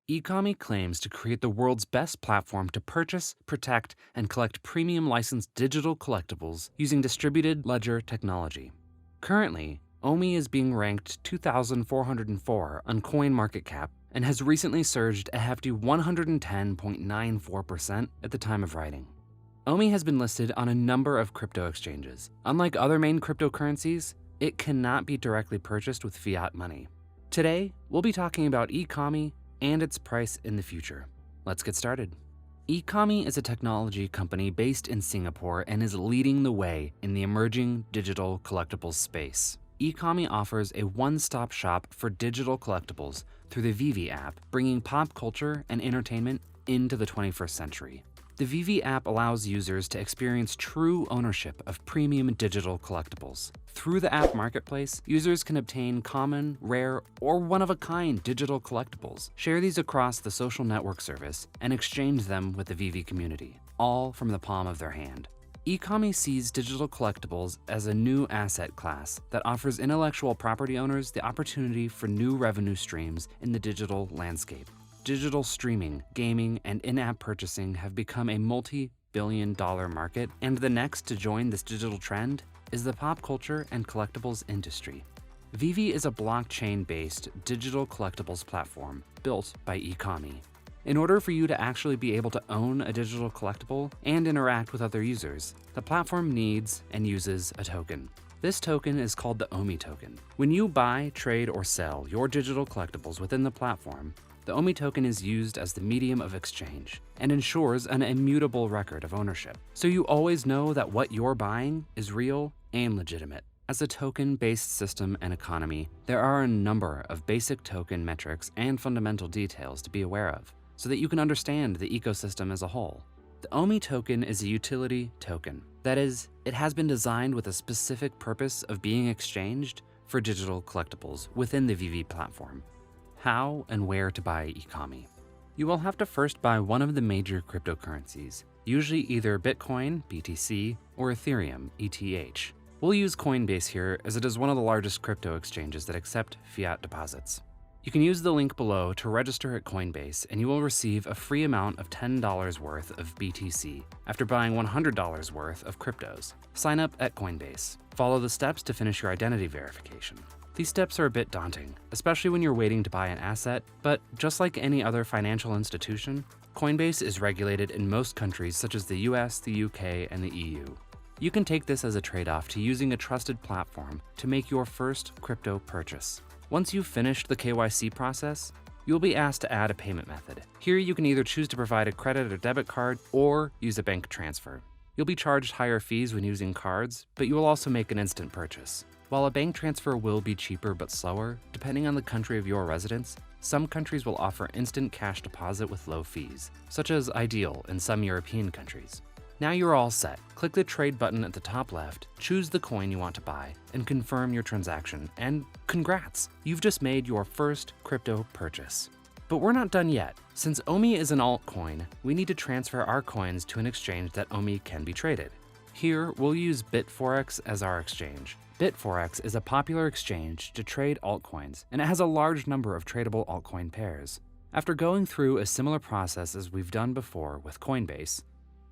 Ecomi claims to create the world's best platform to purchase, protect, and collect premium licensed digital collectibles using distributed ledger technology. Currently, OMI is being ranked 2,404 on CoinMarketCap and has recently surged a hefty 110.94% at the time of writing. OMI has been listed on a number of crypto exchanges. Unlike other main cryptocurrencies, it cannot be directly purchased with fiat money. Today, we'll be talking about Ecomi and its price in the future. Let's get started. Ecomi is a technology company based in Singapore and is leading the way in the emerging digital collectibles space. Ecomi offers a one-stop shop for digital collectibles through the Vivi app, bringing pop culture and entertainment into the 21st century. The Vivi app allows users to experience true ownership of premium digital collectibles. Through the app marketplace, users can obtain common, rare, or one-of-a-kind digital collectibles, share these across the social network service, and exchange them with the Vivi community, all from the palm of their hand. Ecomi sees digital collectibles as a new asset class that offers intellectual property owners the opportunity for new revenue streams in the digital landscape. Digital streaming, gaming, and in-app purchasing have become a multi-billion-dollar market, and the next to join this digital trend is the pop culture and collectibles industry. Vivi is a blockchain-based digital collectibles platform built by Ecomi. In order for you to actually be able to own a digital collectible and interact with other users, the platform needs and uses a token. This token is called the OMI token. When you buy, trade, or sell your digital collectibles within the platform, the OMI token is used as the medium of exchange and ensures an immutable record of ownership, so you always know that what you're buying is real and legitimate. As a token-based system and economy, there are a number of basic token metrics and fundamental details to be aware of, so that you can understand the ecosystem as a whole. The OMI token is a utility token. That is, it has been designed with a specific purpose of being exchanged for digital collectibles within the Vivi platform. How and where to buy Ecomi. You will have to first buy one of the major cryptocurrencies, usually either Bitcoin, BTC, or Ethereum, ETH. We'll use Coinbase here as it is one of the largest crypto exchanges that accept fiat deposits. You can use the link below to register at Coinbase and you will receive a free amount of $10 worth of BTC after buying $100 worth of cryptos. Sign up at Coinbase. Follow the steps to finish your identity verification. These steps are a bit daunting, especially when you're waiting to buy an asset, but just like any other financial institution, Coinbase is regulated in most countries such as the US, the UK, and the EU. You can take this as a trade-off to using a trusted platform to make your first crypto purchase. Once you've finished the KYC process, you'll be asked to add a payment method. Here you can either choose to provide a credit or debit card or use a bank transfer. You'll be charged higher fees when using cards, but you will also make an instant purchase. While a bank transfer will be cheaper but slower, depending on the country of your residence, some countries will offer instant cash deposit with low fees, such as ideal in some European countries. Now you're all set. Click the trade button at the top left, choose the coin you want to buy, and confirm your transaction, and congrats! You've just made your first crypto purchase. But we're not done yet. Since OMI is an altcoin, we need to transfer our coins to an exchange that OMI can be traded. Here, we'll use Bitforex as our exchange. Bitforex is a popular exchange to trade altcoins, and it has a large number of tradable altcoin pairs. After going through a similar process as we've done before with Coinbase,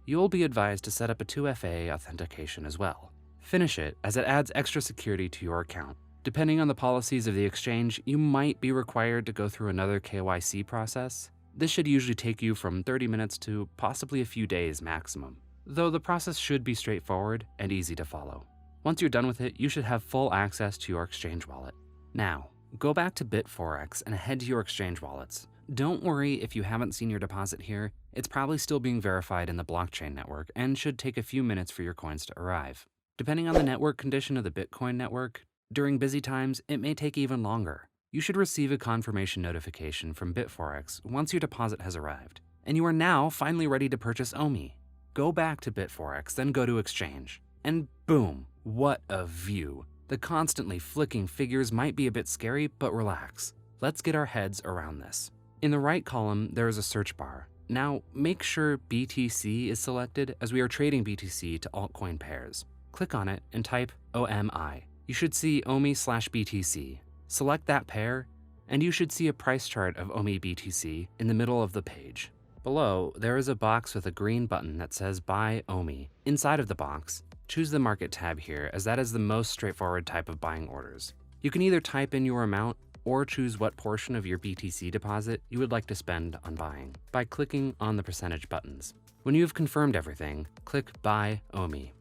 you'll be advised to set up a 2FA authentication as well. Finish it, as it adds extra security to your account. Depending on the policies of the exchange, you might be required to go through another KYC process. This should usually take you from 30 minutes to possibly a few days maximum, though the process should be straightforward and easy to follow. Once you're done with it, you should have full access to your exchange wallet. Now, go back to Bitforex and head to your exchange wallets. Don't worry if you haven't seen your deposit here. It's probably still being verified in the blockchain network and should take a few minutes for your coins to arrive. Depending on the network condition of the Bitcoin network, during busy times, it may take even longer. You should receive a confirmation notification from Bitforex once your deposit has arrived, and you are now finally ready to purchase OMI. Go back to Bitforex, then go to Exchange, and boom, what a view. The constantly flicking figures might be a bit scary, but relax. Let's get our heads around this. In the right column, there is a search bar. Now, make sure BTC is selected as we are trading BTC to altcoin pairs. Click on it and type OMI. You should see OMI/BTC. Select that pair and you should see a price chart of OMI BTC in the middle of the page. Below, there is a box with a green button that says Buy OMI. Inside of the box, choose the Market tab here, as that is the most straightforward type of buying orders. You can either type in your amount or choose what portion of your BTC deposit you would like to spend on buying by clicking on the percentage buttons. When you have confirmed everything, click Buy OMI.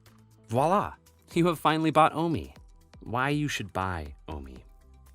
Voila! You have finally bought OMI. Why you should buy OMI.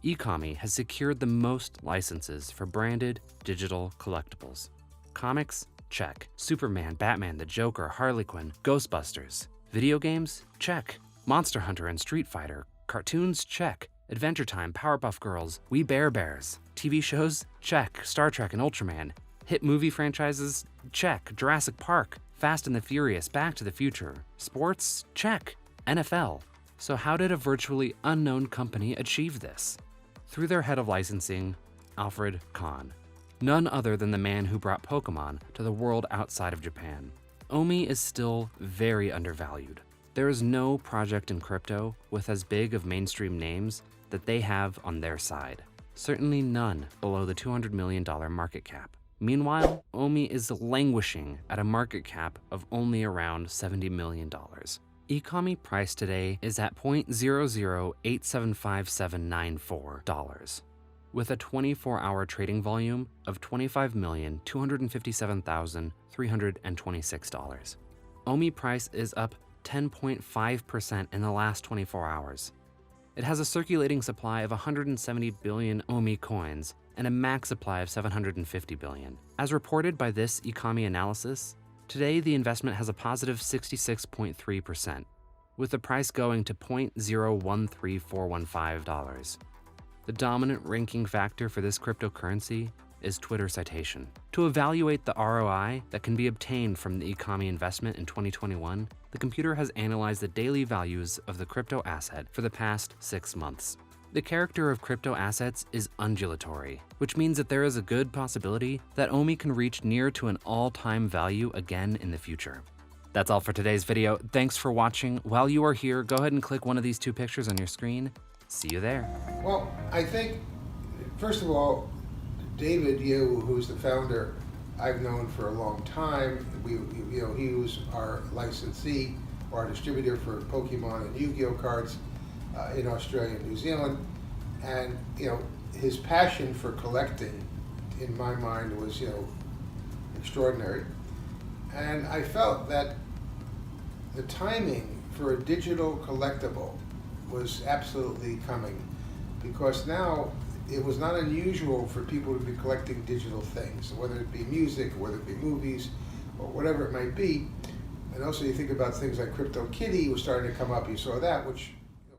Ecomi has secured the most licenses for branded digital collectibles. Comics? Check. Superman, Batman, the Joker, Harley Quinn, Ghostbusters. Video games? Check. Monster Hunter and Street Fighter. Cartoons? Check. Adventure Time, Powerpuff Girls, We Bare Bears. TV shows? Check. Star Trek and Ultraman. Hit movie franchises? Check. Jurassic Park, Fast and the Furious, Back to the Future. Sports? Check. NFL. So how did a virtually unknown company achieve this? Through their head of licensing, Alfred Kahn. None other than the man who brought Pokemon to the world outside of Japan. OMI is still very undervalued. There is no project in crypto with as big of mainstream names that they have on their side. Certainly none below the $200 million market cap. Meanwhile, OMI is languishing at a market cap of only around $70 million. Ecomi price today is at $0.00875794, with a 24-hour trading volume of $25,257,326. OMI price is up 10.5% in the last 24 hours. It has a circulating supply of 170 billion OMI coins and a max supply of 750 billion. As reported by this Ecomi analysis, today the investment has a positive 66.3%, with the price going to $0.013415. The dominant ranking factor for this cryptocurrency is Twitter citation. To evaluate the ROI that can be obtained from the Ecomi investment in 2021, the computer has analyzed the daily values of the crypto asset for the past 6 months. The character of crypto assets is undulatory, which means that there is a good possibility that OMI can reach near to an all-time value again in the future. That's all for today's video. Thanks for watching. While you are here, go ahead and click one of these 2 pictures on your screen. See you there. Well, I think, first of all, David Yu, who's the founder, I've known for a long time. He was our licensee, or our distributor for Pokemon and Yu-Gi-Oh cards in Australia and New Zealand. And his passion for collecting, in my mind, was extraordinary. And I felt that the timing for a digital collectible was absolutely coming, because now it was not unusual for people to be collecting digital things, whether it be music, whether it be movies, or whatever it might be. And also you think about things like CryptoKitty was starting to come up. You saw that, which